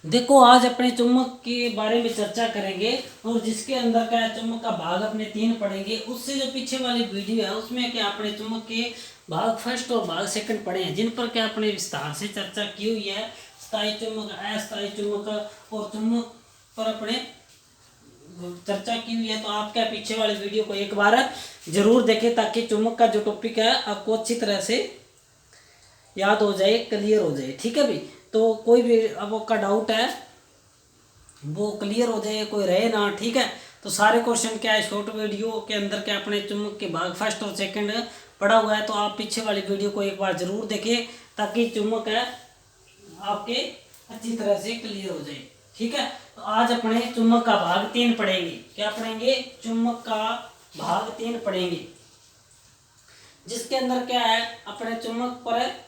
देखो आज अपने चुम्बक के बारे में चर्चा करेंगे और जिसके अंदर का चुम्बक का भाग अपने 3 पढ़ेंगे। उससे जो पीछे वाली वीडियो है उसमें क्या अपने चुम्बक के भाग फर्स्ट और भाग सेकंड पढ़े हैं, जिन पर क्या अपने विस्तार से चर्चा की हुई है। स्थायी चुम्बक, अस्थायी चुम्बक और चुम्बक पर अपने चर्चा की हुई है। तो आप क्या पीछे वाली वीडियो को एक बार जरूर देखें ताकि चुम्बक का जो टॉपिक है आपको अच्छी तरह से याद हो जाए, क्लियर हो जाए। ठीक है भाई, तो कोई भी अब आपका डाउट है वो क्लियर हो जाए, कोई रहे ना। ठीक है, तो सारे क्वेश्चन क्या है शॉर्ट वीडियो के अंदर क्या अपने चुम्बक के भाग फर्स्ट और सेकंड पड़ा हुआ है। तो आप पीछे वाली वीडियो को एक बार जरूर देखें ताकि चुम्बक है आपके अच्छी तरह से क्लियर हो जाए। ठीक है, तो आज अपने चुम्बक का भाग 3 पढ़ेंगे। क्या पढ़ेंगे? चुम्बक का भाग 3 पढ़ेंगे, जिसके अंदर क्या है अपने चुम्बक पर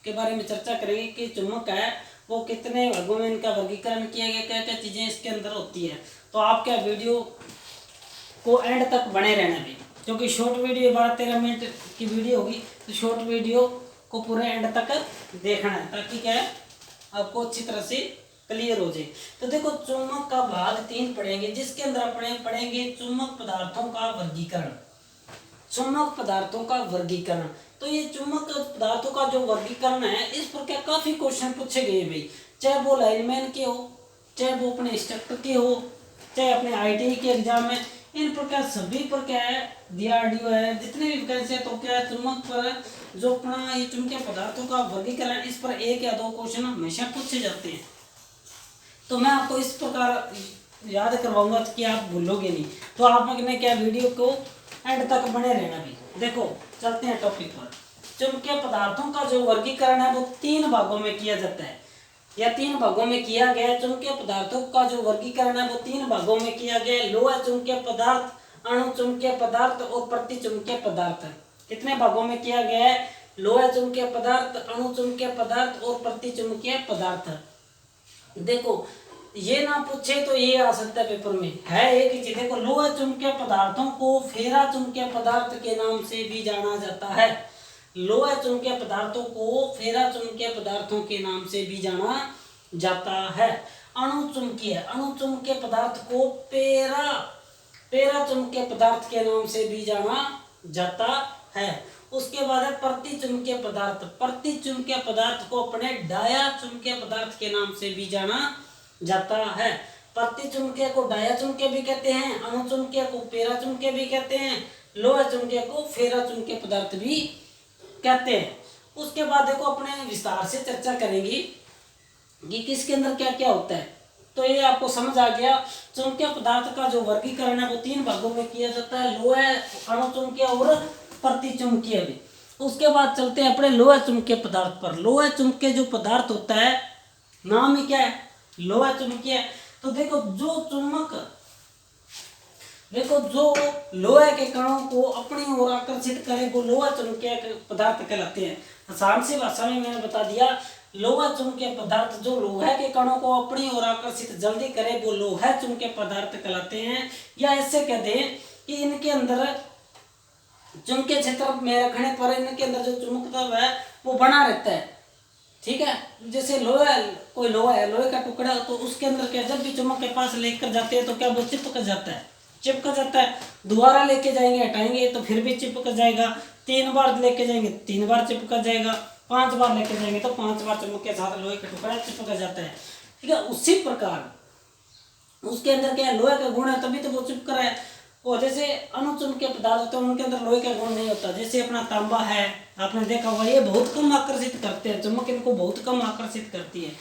के बारे में चर्चा करेंगे कि चुम्बक है वो कितने भागों में इनका वर्गीकरण किया गया, क्या क्या चीज़ें इसके अंदर होती है। तो आप क्या वीडियो को एंड तक बने रहना भी, क्योंकि शॉर्ट वीडियो 12-13 मिनट की वीडियो होगी, तो शॉर्ट वीडियो को पूरे एंड तक देखना है ताकि क्या है आपको अच्छी तरह से क्लियर हो जाए। तो देखो चुम्बक का भाग 3 पढ़ेंगे, जिसके अंदर अपने पढ़ेंगे चुम्बक पदार्थों का वर्गीकरण। चुम्बक पदार्थों का वर्गीकरण, तो ये चुम्बक पदार्थों का जो वर्गीकरण है इस पर क्या काफी क्वेश्चन पूछे गए भाई, चाहे वो लाइनमैन के हो, चाहे वो अपने इंस्ट्रक्टर के हो, चाहे अपने आईटीआई के एग्जाम में, इन पर क्या सभी पर क्या है डीआरडीओ है, जितने भी वैकेंसी है तो क्या है चुम्बक पर जो अपना ये चुम्बकीय पदार्थों का वर्गीकरण, इस पर 1 या 2 क्वेश्चन हमेशा पूछे जाते हैं। तो मैं आपको इस प्रकार याद करवाऊंगा कि आप भूलोगे नहीं। तो आप अपने क्या वीडियो को एंड तक बने रहना भी। देखो चलते हैं टॉपिक पर। चुंबकीय पदार्थों का जो वर्गीकरण है वो 3 भागों में किया जाता है, या 3 भागों में किया गया है। चुंबकीय पदार्थों का जो वर्गीकरण है वो 3 भागों में किया गया है। लोह चुंबकीय पदार्थ, अणु चुंबकीय पदार्थ और प्रति चुंबकीय पदार्थ। कितने भागों में किया गया है? लोह चुंबकीय पदार्थ, अणु चुंबकीय पदार्थ और प्रति चुंबकीय पदार्थ। देखो ये ना पूछे तो ये आ सकता है पेपर में, है एक ही चीज। देखो लोह चुंबकीय पदार्थों को फेरा चुंबकीय पदार्थ के नाम से भी जाना जाता है। लोह चुंबकीय पदार्थों को फेरा चुंबकीय पदार्थों के नाम से भी जाना जाता है। अणु चुंबकीय पदार्थ को पेरा चुंबकीय पदार्थ के नाम से भी जाना जाता है। उसके बाद है प्रति चुंबकीय पदार्थ को अपने डाया चुंबकीय पदार्थ के नाम से भी जाना जाता है। प्रति चुंबकीय को डाया चुंबकीय भी कहते हैं, अणु चुंबकीय को पेरा चुंबकीय भी कहते हैं, लोह चुंबकीय को फेरा चुंबकीय पदार्थ भी कहते हैं। उसके बाद देखो अपने विस्तार से चर्चा करेंगे कि किसके अंदर क्या क्या होता है। तो ये आपको समझ आ गया। चुंबकीय पदार्थ का जो वर्गीकरण है वो 3 भागों में किया जाता है, लोह, अणु चुंबकीय और प्रति चुंबकीय भी। उसके बाद चलते हैं अपने लोह चुंबकीय पदार्थ पर। लोह चुंबकीय जो पदार्थ होता है, नाम ही क्या है? लोह चुंबकीय। तो देखो जो लोहे के कणों को अपनी ओर आकर्षित करे वो लोह चुंबकीय पदार्थ कहलाते हैं। आसान सी भाषा में मैंने बता दिया, लोह चुंबकीय पदार्थ जो लोहे के कणों को अपनी ओर आकर्षित जल्दी करे वो लोह चुंबकीय पदार्थ कहलाते हैं। या ऐसे कह दें कि इनके अंदर चुंबकीय क्षेत्र में रखने पर इनके अंदर जो चुंबकत्व है वो बना रहता है। ठीक है, जैसे लोहा है, लोहे का टुकड़ा, तो उसके अंदर क्या जब भी चुम्बक के पास लेकर जाते हैं तो क्या वो चिपक जाता है। दोबारा लेके जाएंगे, हटाएंगे तो फिर भी चिपक जाएगा। 3 बार लेके जाएंगे 3 बार चिपक जाएगा, 5 बार लेके जाएंगे तो 5 बार चुम्बक के साथ लोहे का टुकड़ा चिपक जाता है। ठीक है, उसी प्रकार उसके अंदर क्या है लोहे का गुण है तभी तो वो चिपक रहा है। और जैसे अणु चुंबकीय पदार्थ होते हैं उनके अंदर लोहे का गुण नहीं होता। जैसे अपना तांबा है, आपने देखा होगा, ये बहुत कम आकर्षित करते हैं, चुंबक इनको बहुत कम आकर्षित करती है।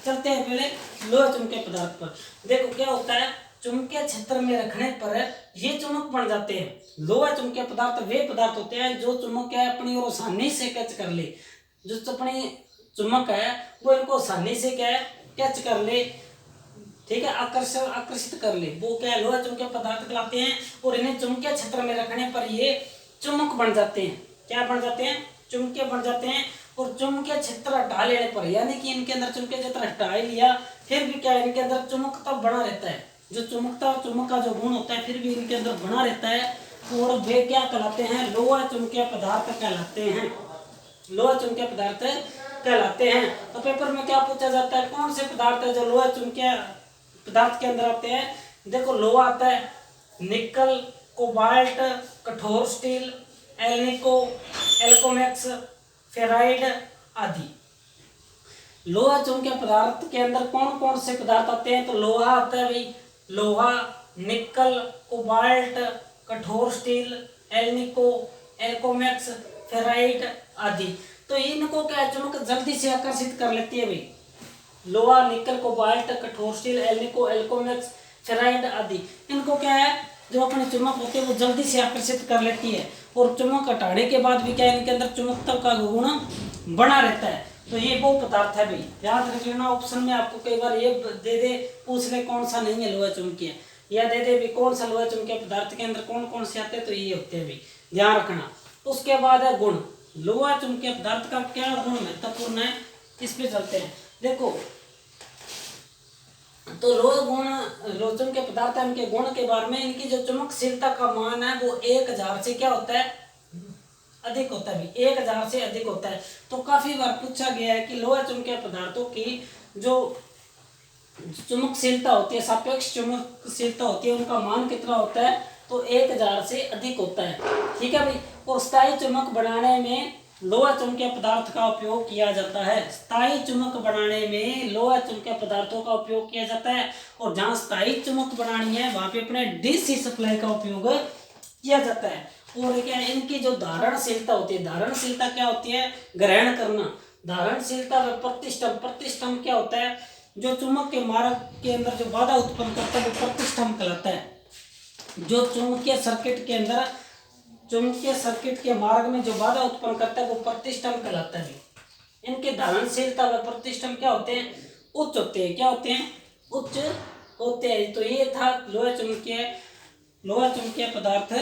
चलते हैं पहले लोह चुंबकीय पदार्थ पर। देखो क्या होता है, चुंबकीय क्षेत्र में रखने पर ये चुंबक बन जाते हैं। लोह चुंबकीय पदार्थ वे पदार्थ होते हैं जो चुंबक क्या है अपनी ओर आसानी से कैच कर ले। जो अपनी चुंबक है वो इनको आसानी से क्या है कैच कर ले। ठीक है, आकर्षित कर ले, वो क्या है लोह चुंबकीय पदार्थ कहलाते हैं। और इन्हें चुंबकीय क्षेत्र में रखने पर ये चुंबक बन जाते हैं। क्या बन जाते हैं? चुंबकीय बन जाते हैं। और चुंबकीय क्षेत्र हटा लेने पर, यानी कि इनके अंदर चुंबकीय क्षेत्र हटा ही लिया फिर भी क्या इनके अंदर चुंबकता बना रहता है। जो चुंबक का जो गुण होता है फिर भी इनके अंदर बना रहता है। और वे क्या कहलाते हैं? लोह चुंबकीय पदार्थ कहलाते हैं। लोह चुंबकीय पदार्थ कहलाते हैं। तो पेपर में क्या पूछा जाता है, कौन से पदार्थ है जो लोहा चुंबकीय पदार्थ के अंदर आते हैं। देखो लोहा आता है, निकल, कोबाल्ट, कठोर स्टील, एल्निको, एल्कोमेक्स, फेराइड आदि। लोहा चुंबकीय पदार्थ के अंदर कौन कौन से पदार्थ आते हैं, तो लोहा आता है भाई, लोहा, निकल, कोबाल्ट, कठोर स्टील, एल्निको, एल्कोमेक्स, फेराइड आदि। तो इनको क्या है, चुंबक जल्दी से आकर्षित कर लेती है भाई, लोहा, निकल, कोबाल्ट, कठोर स्टील, एल्निको, एल्कोमेक्स, फेराइड आदि। इनको क्या है, जो अपने चुंबक होते हैं वो जल्दी से आकर्षित कर लेती है, और चुंबक हटाने के बाद भी क्या है, इनके अंदर चुंबकत्व का गुण बना रहता है। तो ये वो पदार्थ है भाई, याद रख लेना। ऑप्शन में आपको कई बार ये दे दे, पूछ ले कौन सा नहीं है लोहा चुंबकीय, या दे दे भी कौन सा लोहा चुंबकीय पदार्थ के अंदर कौन कौन से आते हैं, तो ये होते हैं भाई, ध्यान रखना। उसके बाद है गुण। लोहा चुंबकीय पदार्थ का क्या गुण महत्वपूर्ण है, इस पे चलते हैं। देखो तो लोहा चुंबकीय पदार्थ है, इनके गुण के बारे में, इनकी जो चुंबकशीलता का मान है वो 1000 से क्या होता है, अधिक होता है, 1000 से अधिक होता है। तो काफी बार पूछा गया है कि लोहा चुंबकीय पदार्थों की जो चुंबकशीलता होती है, सापेक्ष चुंबकशीलता होती है, उनका मान कितना होता है, तो 1000 से अधिक होता है। ठीक है भाई। और स्थायी चुंबक बनाने में लोहा चुंबकीय पदार्थ का उपयोग किया जाता है। स्थायी चुंबक बनाने में लोहा चुंबकीय पदार्थों का उपयोग किया जाता है, और जहां स्थायी चुंबक बनानी है वहां पे अपने डीसी सप्लाई का उपयोग किया जाता है। और क्या है, इनकी जो धारणशीलता होती है, धारणशीलता क्या होती है, ग्रहण करना। धारणशीलता व प्रतिष्ठम, प्रतिष्ठम क्या होता है, जो चुंबक के मार्ग के अंदर जो बाधा उत्पन्न करता है वो प्रतिष्ठम कहलाता है। जो चुंबकीय सर्किट के अंदर, चुंबकीय सर्किट के मार्ग में जो बाधा उत्पन्न करता है वो प्रतिष्ठम कहलाता है। इनके धारणशीलता व प्रतिष्ठम क्या होते हैं, उच्च होते हैं। क्या होते हैं, उच्च होते हैं। तो ये था लोहा चुंबकीय पदार्थ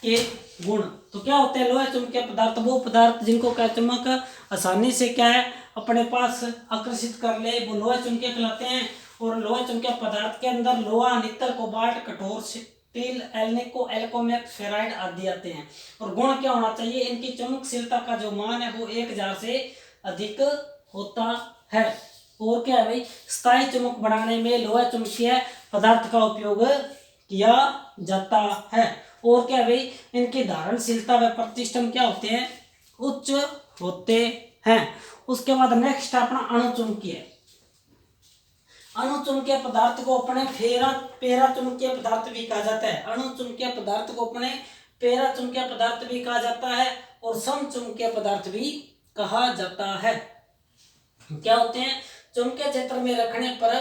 के गुण। तो क्या होते हैं लोहा चुंबकीय पदार्थ, वो पदार्थ जिनको क्या चुंबक आसानी से क्या है अपने पास आकर्षित कर ले, वो लोहा चुंबकीय कहलाते हैं। और लोहा चुंबकीय पदार्थ के अंदर लोहा, निकल, कोबाल्ट, कठोर स्टील, एल्निको, एल्कोमेक्स, फेराइड आदि आते हैं। और गुण क्या होना चाहिए, इनकी चुंबकशीलता का जो मान है वो 1000 से अधिक होता है। और क्या है भाई, स्थायी चुंबक बनाने में लोहा चुंबकीय पदार्थ का उपयोग किया जाता है। और क्या भाई, इनकी धारणशीलता व प्रतिष्ठम क्या होते हैं, उच्च होते हैं। उसके बाद नेक्स्ट अपना अणुचुंबकीय। अणुचुंबकीय पदार्थ को अपने पेरा चुंबकीय पदार्थ भी कहा जाता है। अणुचुंबकीय पदार्थ को अपने पेरा चुंबकीय पदार्थ भी कहा जाता है, और समचुंबकीय पदार्थ भी कहा जाता है। क्या होते हैं, चुंबकीय क्षेत्र में रखने पर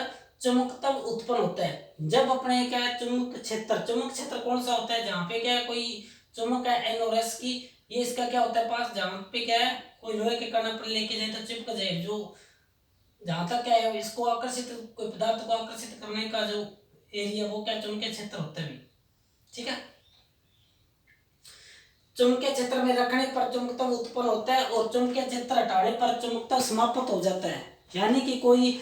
चुंबकत्व उत्पन्न होता है। जब अपने क्या है चुंबक क्षेत्र कौन सा होता है, जहाँ पे क्या है कोई चुंबक है एन और एस की, ये इसका क्या होता है पास, जहाँ पे क्या है कोई लोहे के कण पर लेके जाए तो चिपक जाए, जो जहां तक क्या है इसको आकर्षित, कोई पदार्थ को आकर्षित करने का जो एरिया वो क्या चुंबकीय क्षेत्र होता है। ठीक है, चुंबकीय क्षेत्र में रखने पर चुंबकत्व उत्पन्न होता है, और चुंबकीय क्षेत्र हटाने पर चुंबकत्व समाप्त हो जाता है। यानी कि कोई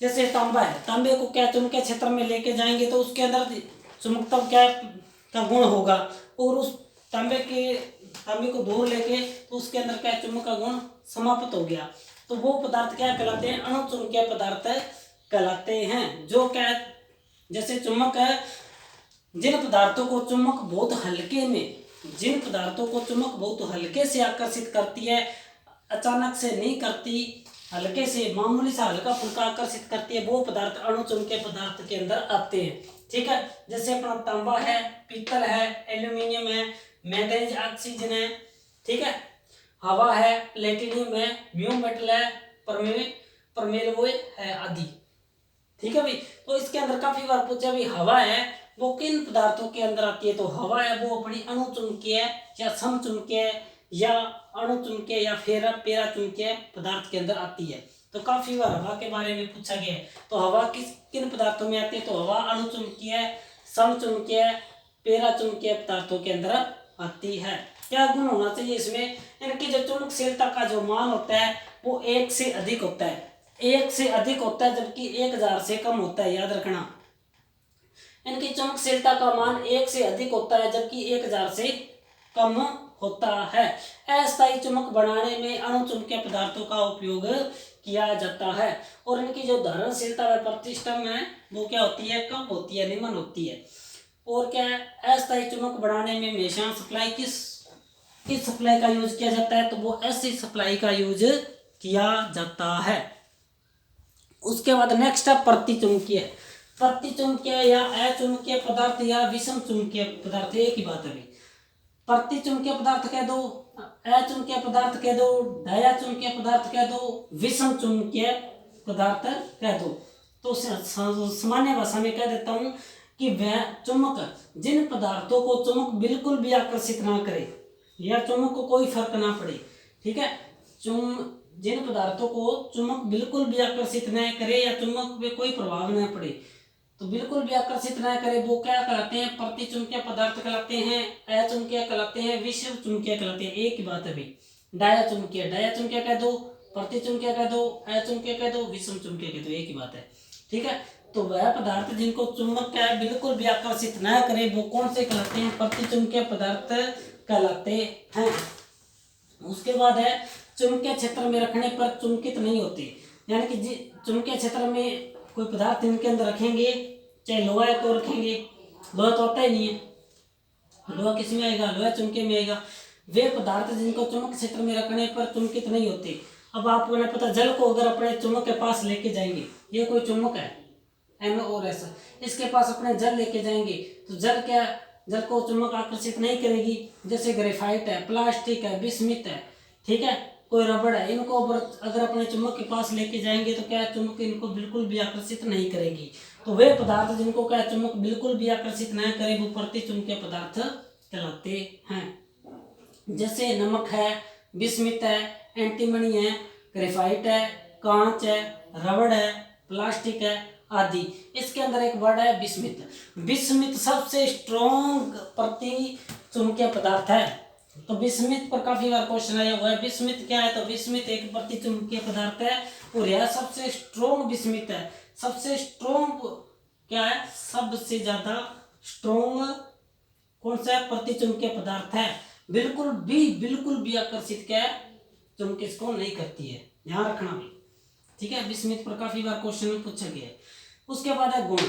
जैसे तांबा है, तांबे को क्या चुंबकीय क्षेत्र में लेके जाएंगे तो उसके अंदर चुंबकत्व क्या का गुण होगा, और उस तांबे को दूर लेके तो उसके अंदर क्या चुंबक का गुण समाप्त हो गया। तो वो पदार्थ क्या कहलाते हैं, अणुचुंबकीय पदार्थ कहलाते हैं। जो क्या जैसे चुंबक है, जिन पदार्थों को चुंबक बहुत हल्के से आकर्षित करती है, अचानक से नहीं करती, हल्के से मामूली सा हल्का फुल्का आकर्षित करती है, वो पदार्थ अणुचुंबकीय पदार्थ के अंदर आते हैं। ठीक है, जैसे अपना तांबा है, पीतल है, एल्यूमिनियम है, मैग्नीज ऑक्सीजन है, ठीक है, हवा है, प्लेटिनियम है, म्यू मेटल है, परमेल्वोय है आदि। ठीक है भाई। तो इसके अंदर काफी बार पूछा भाई हवा है वो किन पदार्थों के अंदर आती है, तो हवा है वो अपनी अणुचुंबकीय या समचुंबकीय या अणुचुंबकीय या फिर पेरा चुंबकीय पदार्थ के अंदर आती है। तो काफी बार हवा के बारे में पूछा गया है। तो हवा किन पदार्थों में आती है, तो हवा अणुचुंबकीय, समचुंबकीय, पेरा चुंबकीय पदार्थों के अंदर आती है। क्या गुण होना चाहिए इसमें, इनकी जो चुंबकशीलता का जो मान होता है वो 1 से अधिक होता है, 1 से अधिक होता है, जबकि 1000 से कम होता है। याद रखना, इनकी चुंबकशीलता का मान 1 से अधिक होता है जबकि 1000 से कम होता है। अस्थायी चुंबक बनाने में अणु चुंबकीय पदार्थों का उपयोग किया जाता है और इनकी जो धारणशीलता व प्रतिष्ठम है वो क्या होती है, कम होती है, निम्न होती है। और क्या है, अस्थायी चुंबक बनाने में हमेशा सप्लाई किस सप्लाई का यूज किया जाता है, तो वो ऐसी सप्लाई का यूज किया जाता है। उसके बाद नेक्स्ट है प्रतिचुंबकीय। प्रतिचुंबकीय या अचुंबकीय पदार्थ या विषम चुंबकीय पदार्थ, एक ही बात है भाई। प्रतिचुंबकीय पदार्थ कह दो, अचुंबकीय पदार्थ कह दो, डायाचुंबकीय पदार्थ कह दो, विषम चुंबकीय पदार्थ कह दो। तो सामान्य भाषा में कह देता हूं कि वह चुंबक जिन पदार्थों को चुंबक बिल्कुल भी आकर्षित ना करे या चुंबक को कोई फर्क ना पड़े, ठीक है, जिन पदार्थों को चुंबक बिल्कुल भी आकर्षित न करे या चुंबक पे कोई प्रभाव न पड़े, तो बिल्कुल भी आकर्षित न करे, वो क्या कहलाते हैं, प्रतिचुंबकीय पदार्थ कहलाते हैं, अचुंबकीय कहलाते हैं, विषम चुंबकीय कहलाते हैं। एक ही बात है भाई। डायाचुंबकीय कह दो, प्रतिचुंबकीय कह दो, अचुंबकीय कह दो, विषम चुंबकीय कह दो, एक ही बात है, ठीक है। तो वह पदार्थ जिनको चुंबक क्या है बिल्कुल भी आकर्षित न करे वो कौन से कहलाते हैं, प्रतिचुंबकीय पदार्थ कहलाते हैं। उसके बाद है चुंबकीय क्षेत्र में रखने पर चुंबकित नहीं होते, यानी कि चुंबकीय क्षेत्र में कोई पदार्थ इनके अंदर रखेंगे, चाहे लोहा को रखेंगे, लोहा तो आता ही नहीं है, लोहा किस में आएगा, लोहा चुंबकीय में आएगा। वे पदार्थ जिनको चुंबक क्षेत्र में रखने पर चुंबकित नहीं होते। अब आपको नहीं पता, जल को अगर अपने चुंबक के पास लेके जाएंगे, ये कोई चुंबक है NaOH, इसके पास अपने जल लेके जाएंगे तो जल को चुंबक आकर्षित नहीं करेगी। जैसे ग्रेफाइट है, प्लास्टिक है, बिस्मिथ है, ठीक है, कोई रबड़ है, इनको अगर अपने चुंबक के पास लेके जाएंगे तो क्या चुंबक इनको बिल्कुल भी आकर्षित नहीं करेगी। तो वे पदार्थ जिनको क्या चुंबक बिल्कुल भी आकर्षित नहीं करे वो प्रतिचुंबकीय पदार्थ कहलाते हैं। जैसे नमक है, बिस्मिथ है, एंटीमनी है, ग्रेफाइट है, कांच है, रबड़ है, प्लास्टिक है आदि। इसके अंदर एक वर्ड है बिस्मिथ। बिस्मिथ सबसे स्ट्रॉन्ग प्रतिचुंबकीय पदार्थ है। तो बिस्मिथ पर काफी बार क्वेश्चन आया हुआ है, बिस्मिथ क्या है, तो बिस्मिथ एक प्रतिचुंबकीय पदार्थ है और यह सबसे स्ट्रॉन्ग बिस्मिथ है। सबसे स्ट्रॉन्ग क्या है, सबसे ज्यादा स्ट्रॉन्ग कौन सा प्रतिचुंबकीय पदार्थ है, बिल्कुल भी आकर्षित क्या है चुंबक इसको नहीं करती है, ध्यान रखना भी, ठीक है। बिस्मिथ पर काफी बार क्वेश्चन पूछा गया है। उसके बाद है गुण।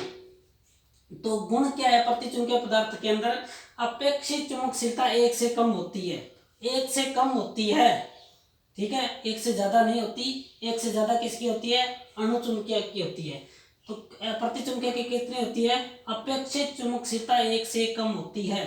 तो गुण क्या है, प्रतिचुंबकीय पदार्थ के अंदर अपेक्षित चुंबकशीलता 1 से कम होती है, 1 से कम होती है, ठीक है, 1 से ज्यादा नहीं होती। 1 से ज्यादा किसकी होती है, अणुचुंबकीय की होती है। तो प्रतिचुंबकीय की कितनी होती है, अपेक्षित चुंबकशीलता 1 से कम होती है।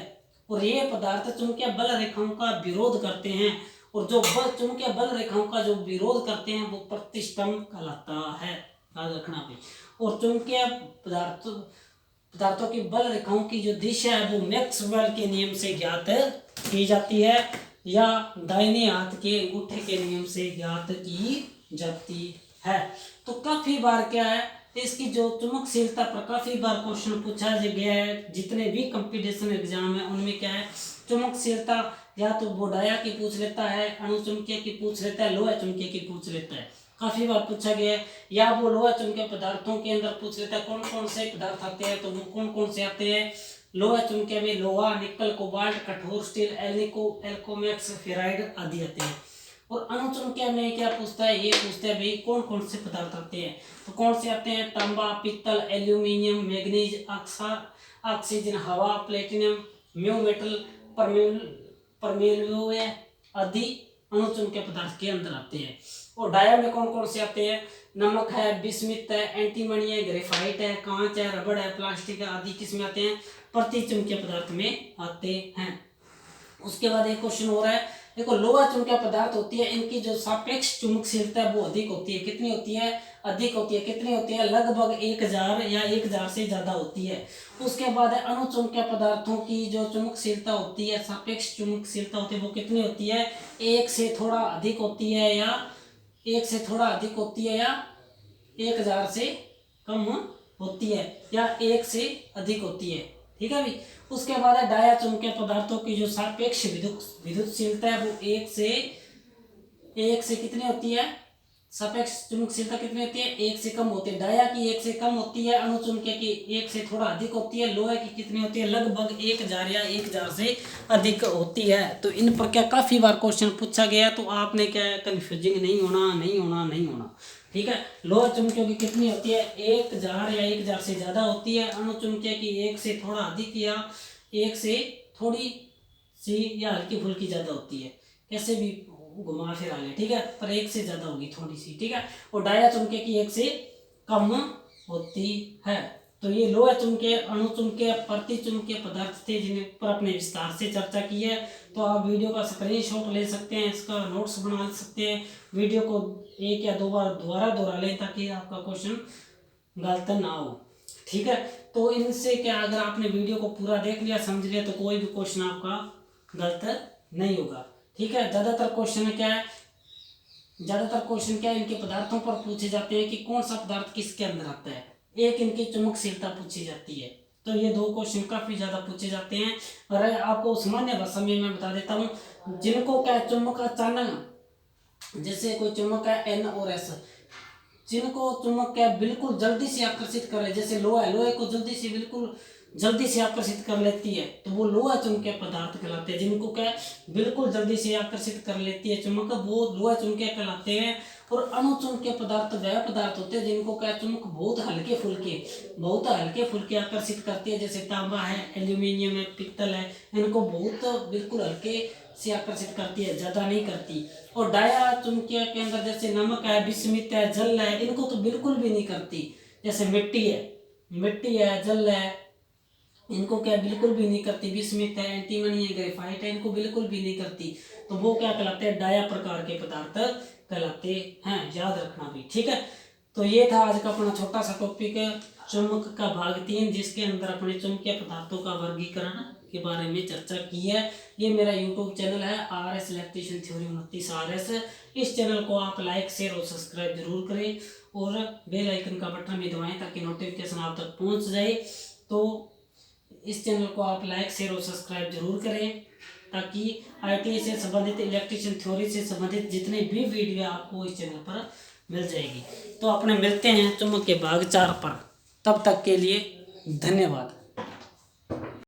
और ये पदार्थ चुंबकीय बल रेखाओं का विरोध करते हैं, और जो चुंबकीय बल रेखाओं का जो विरोध करते हैं वो प्रतिष्ठम कहलाता है, याद रखना भी। और चुंबकीय पदार्थों की बल रेखाओं की जो दिशा है वो मैक्सवेल के नियम से ज्ञात की जाती है या दाहिने हाथ के अंगूठे के नियम से ज्ञात की जाती है। तो काफी बार क्या है, इसकी जो चुंबकशीलता पर काफी बार क्वेश्चन पूछा गया है। जितने भी कंपटीशन एग्जाम है उनमें क्या है, चुंबकशीलता या तो वो डाया की पूछ लेता है, अणुचुंबकीय की पूछ लेता है, लोहा चुंबकीय की पूछ लेता है, काफी बार पूछा गया है। या वो लोहा चुंबकीय पदार्थों के अंदर पूछ लेता है कौन कौन से पदार्थ आते हैं, तो वो कौन कौन से आते हैं, लोहा चुंबकीय में लोहा, निकल, कोबाल्ट, कठोर स्टील, एल्कोमैक्स, फेराइड आदि आते हैं। और अणुचुंबकीय में क्या पूछता है, ये पूछता है भाई कौन कौन से पदार्थ आते हैं, तो कौन से आते हैं, तांबा, पित्तल, एल्यूमिनियम, मैग्नीज, ऑक्सीजन, हवा, प्लेटिनम, म्यू मेटल, परमेल्वियो आदि अणुचुंबकीय पदार्थ के अंदर आते हैं। और डाया में कौन कौन से आते हैं, नमक है, बिस्मिथ है, एंटीमनी है, ग्रेफाइट है, कांच है, रबड़ है, प्लास्टिक है आदि किस में आते हैं, प्रतिचुंबकीय पदार्थ में आते हैं। उसके बाद एक क्वेश्चन हो रहा है, देखो लोहा चुंबकीय पदार्थ होती है, इनकी जो सापेक्ष चुंबकशीलता है वो अधिक होती है। कितनी होती है, अधिक होती है। कितनी होती है, लगभग 1000 या 1000 से ज्यादा होती है। उसके बाद है अणुचुंबकीय पदार्थों की जो चुंबकशीलता होती है, सापेक्ष चुंबकशीलता होती है, वो कितनी होती है, 1 से थोड़ा अधिक होती है या 1 से थोड़ा अधिक होती है या 1000 से कम होती है या 1 से अधिक होती है, ठीक है भाई। उसके बाद है डाया चुंबकीय पदार्थों की जो सापेक्ष विद्युतशीलता है वो 1 से कितनी होती है, सापेक्ष चुंबकशीलता कितनी होती है? 1 से कम होती है। डाया की 1 से कम होती है, अणुचुंबकीय की 1 से थोड़ा अधिक होती है, लोहे की कितनी होती है? लगभग 1000 या 1000 से अधिक होती है। तो इन पर क्या काफ़ी बार क्वेश्चन पूछा गया, तो आपने क्या कन्फ्यूजिंग नहीं होना, नहीं होना, नहीं होना, ठीक है। लोहा चुंबकीय की कितनी होती है? 1000 या 1000 से ज़्यादा होती है। अणुचुंबकीय की 1 से थोड़ा अधिक या 1 से थोड़ी सी या हल्की फुल्की ज़्यादा होती है, कैसे भी घुमा फिरा ले, ठीक है, पर 1 से ज़्यादा होगी थोड़ी सी, ठीक है। और डाया चुंबकीय की 1 से कम होती है। तो ये लोहा चुंबकीय, अणुचुंबकीय, प्रतिचुंबकीय पदार्थ थे जिन पर अपने विस्तार से चर्चा की है। तो आप वीडियो का स्क्रीनशॉट ले सकते हैं, इसका नोट्स बना सकते हैं, वीडियो को 1 या 2 बार दोहरा लें ताकि आपका क्वेश्चन गलत ना हो, ठीक है। तो इनसे क्या, अगर आपने वीडियो को पूरा देख लिया, समझ लिया, तो कोई भी क्वेश्चन आपका गलत नहीं होगा, ठीक है। ज़्यादातर क्वेश्चन क्या है, इनके पदार्थों पर पूछे जाते हैं कि कौन सा पदार्थ किसके अंदर आता है। एक इनकी चुंबकशीलता पूछी जाती है। तो ये 2 क्वेश्चन काफ़ी ज़्यादा पूछे जाते हैं। और आपको सामान्य भाषा में मैं बता देता हूँ, जिनको क्या चुंबक अचानक, जैसे कोई चुंबक है N और S, जिनको चुंबक क्या बिल्कुल जल्दी से आकर्षित करे, जैसे लोहा है, लोहे को बिल्कुल जल्दी से आकर्षित कर लेती है, तो वो लोहा चुंबकीय पदार्थ कहलाते हैं। जिनको क्या बिल्कुल जल्दी से आकर्षित कर लेती है चुंबक, वो लोहा चुंबकीय कहलाते हैं। और अणुचुंबकीय पदार्थ वह पदार्थ होते हैं जिनको क्या चुंबक बहुत हल्के फुल्के आकर्षित करती है, जैसे तांबा है, एल्यूमिनियम है, पित्तल है, इनको बहुत बिल्कुल हल्के से आकर्षित करती है, ज़्यादा नहीं करती। और डाया चुंबकीय के अंदर जैसे नमक है, विषमित है, जल है, इनको तो बिल्कुल भी नहीं करती। जैसे मिट्टी है, जल है, इनको क्या बिल्कुल भी नहीं करती। विषमित है, एंटीमनी है, ग्रेफाइट है, इनको बिल्कुल भी नहीं करती। तो वो क्या कहलाते हैं? डाया प्रकार के पदार्थ कहलाते हैं, याद रखना भी, ठीक है। तो ये था आज का अपना छोटा सा टॉपिक, चुंबक का भाग 3, जिसके अंदर अपने चुंबकीय पदार्थों का वर्गीकरण के बारे में चर्चा की है। ये मेरा यूट्यूब चैनल है RS इलेक्ट्रीशियन थ्योरी 29 RS। इस चैनल को आप लाइक, शेयर और सब्सक्राइब जरूर करें, और बेल आइकन का बटन भी दबाएं ताकि नोटिफिकेशन आप तक पहुंच जाए। तो इस चैनल को आप लाइक, शेयर और सब्सक्राइब जरूर करें, ताकि ITI से संबंधित, इलेक्ट्रीशियन थ्योरी से संबंधित जितने भी वीडियो आपको इस चैनल पर मिल जाएगी। तो अपने मिलते हैं चुंबक के भाग 4 पर, तब तक के लिए धन्यवाद।